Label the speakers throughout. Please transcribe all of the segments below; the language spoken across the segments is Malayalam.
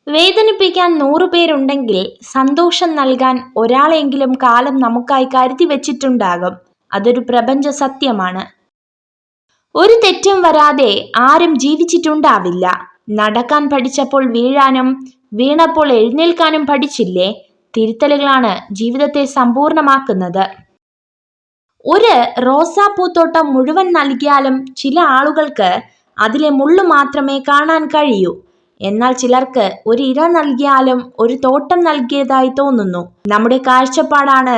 Speaker 1: വേദനിപ്പിക്കാൻ 100 പേരുണ്ടെങ്കിൽ സന്തോഷം നൽകാൻ ഒരാളെങ്കിലും കാലം നമുക്കായി കരുതി വെച്ചിട്ടുണ്ടാകും. അതൊരു പ്രപഞ്ച സത്യമാണ്. ഒരു തെറ്റും വരാതെ ആരും ജീവിച്ചിട്ടുണ്ടാവില്ല. നടക്കാൻ പഠിച്ചപ്പോൾ വീഴാനും വീണപ്പോൾ എഴുന്നേൽക്കാനും പഠിച്ചില്ലേ? തിരുത്തലുകളാണ് ജീവിതത്തെ സമ്പൂർണമാക്കുന്നത്. ഒരു റോസാപ്പൂത്തോട്ടം മുഴുവൻ നൽകിയാലും ചില ആളുകൾക്ക് അതിലെ മുള്ളു മാത്രമേ കാണാൻ കഴിയൂ. എന്നാൽ ചിലർക്ക് ഒരു ഇര നൽകിയാലും ഒരു തോട്ടം നൽകിയതായി തോന്നുന്നു. നമ്മുടെ കാഴ്ചപ്പാടാണ്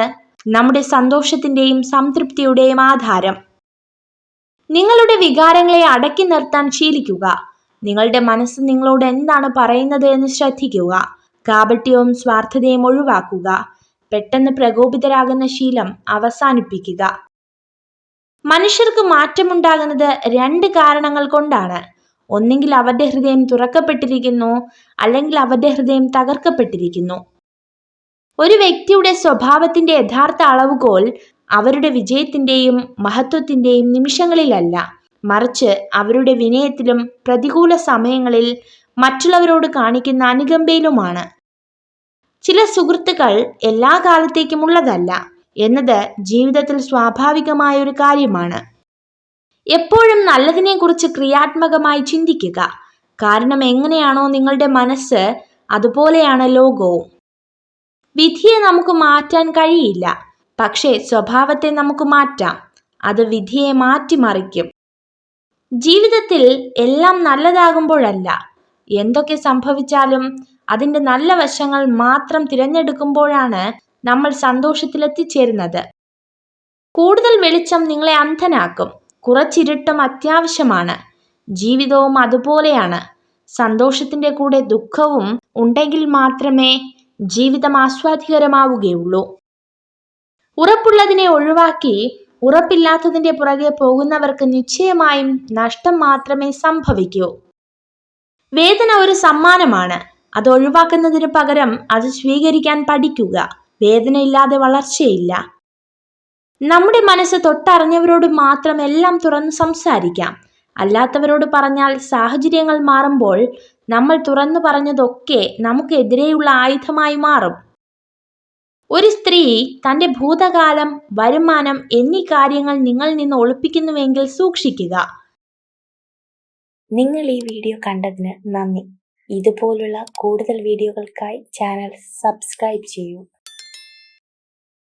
Speaker 1: നമ്മുടെ സന്തോഷത്തിന്റെയും സംതൃപ്തിയുടെയും ആധാരം. നിങ്ങളുടെ വികാരങ്ങളെ അടക്കി നിർത്താൻ ശീലിക്കുക. നിങ്ങളുടെ മനസ്സ് നിങ്ങളോട് എന്താണ് പറയുന്നത് എന്ന് ശ്രദ്ധിക്കുക. കാപട്യവും സ്വാർത്ഥതയും ഒഴിവാക്കുക. പെട്ടെന്ന് പ്രകോപിതരാകുന്ന ശീലം അവസാനിപ്പിക്കുക. മനുഷ്യർക്ക് മാറ്റമുണ്ടാകുന്നത് 2 കാരണങ്ങൾ കൊണ്ടാണ്. ഒന്നെങ്കിൽ അവരുടെ ഹൃദയം തുറക്കപ്പെട്ടിരിക്കുന്നു, അല്ലെങ്കിൽ അവരുടെ ഹൃദയം തകർക്കപ്പെട്ടിരിക്കുന്നു. ഒരു വ്യക്തിയുടെ സ്വഭാവത്തിന്റെ യഥാർത്ഥ അളവുകോൽ അവരുടെ വിജയത്തിന്റെയും മഹത്വത്തിന്റെയും നിമിഷങ്ങളിലല്ല, മറിച്ച് അവരുടെ വിനയത്തിലും പ്രതികൂല സമയങ്ങളിൽ മറ്റുള്ളവരോട് കാണിക്കുന്ന അനുകമ്പയിലുമാണ്. ചില സുഹൃത്തുക്കൾ എല്ലാ കാലത്തേക്കും ഉള്ളതല്ല എന്നത് ജീവിതത്തിൽ സ്വാഭാവികമായ ഒരു കാര്യമാണ്. എപ്പോഴും നല്ലതിനെക്കുറിച്ച് ക്രിയാത്മകമായി ചിന്തിക്കുക. കാരണം എങ്ങനെയാണോ നിങ്ങളുടെ മനസ്സ്, അതുപോലെയാണ് ലോകവും. വിധിയെ നമുക്ക് മാറ്റാൻ കഴിയില്ല, പക്ഷേ സ്വഭാവത്തെ നമുക്ക് മാറ്റാം. അത് വിധിയെ മാറ്റിമറിക്കും. ജീവിതത്തിൽ എല്ലാം നല്ലതാകുമ്പോഴല്ല, എന്തൊക്കെ സംഭവിച്ചാലും അതിൻ്റെ നല്ല വശങ്ങൾ മാത്രം തിരഞ്ഞെടുക്കുമ്പോഴാണ് നമ്മൾ സന്തോഷത്തിലെത്തിച്ചേരുന്നത്. കൂടുതൽ വെളിച്ചം നിങ്ങളെ അന്ധനാക്കും. കുറച്ചിരുട്ടും അത്യാവശ്യമാണ്. ജീവിതവും അതുപോലെയാണ്. സന്തോഷത്തിന്റെ കൂടെ ദുഃഖവും ഉണ്ടെങ്കിൽ മാത്രമേ ജീവിതം ആസ്വാദികരമാവുകയുള്ളൂ. ഉറപ്പുള്ളതിനെ ഒഴിവാക്കി ഉറപ്പില്ലാത്തതിന്റെ പുറകെ പോകുന്നവർക്ക് നിശ്ചയമായും നഷ്ടം മാത്രമേ സംഭവിക്കൂ. വേദന ഒരു സമ്മാനമാണ്. അത് ഒഴിവാക്കുന്നതിന് പകരം അത് സ്വീകരിക്കാൻ പഠിക്കുക. വേദനയില്ലാതെ വളർച്ചയില്ല. നമ്മുടെ മനസ്സ് തൊട്ടറിഞ്ഞവരോട് മാത്രം എല്ലാം തുറന്ന് സംസാരിക്കാം. അല്ലാത്തവരോട് പറഞ്ഞാൽ സാഹചര്യങ്ങൾ മാറുമ്പോൾ നമ്മൾ തുറന്നു പറഞ്ഞതൊക്കെ നമുക്കെതിരെയുള്ള ആയുധമായി മാറും. ഒരു സ്ത്രീ തൻ്റെ ഭൂതകാലം, വരുമാനം എന്നീ കാര്യങ്ങൾ നിങ്ങളിൽ നിന്ന് ഒളിപ്പിക്കുന്നുവെങ്കിൽ സൂക്ഷിക്കുക.
Speaker 2: നിങ്ങൾ ഈ വീഡിയോ കണ്ടതിന് നന്ദി. ഇതുപോലുള്ള കൂടുതൽ വീഡിയോകൾക്കായി ചാനൽ സബ്സ്ക്രൈബ് ചെയ്യൂ.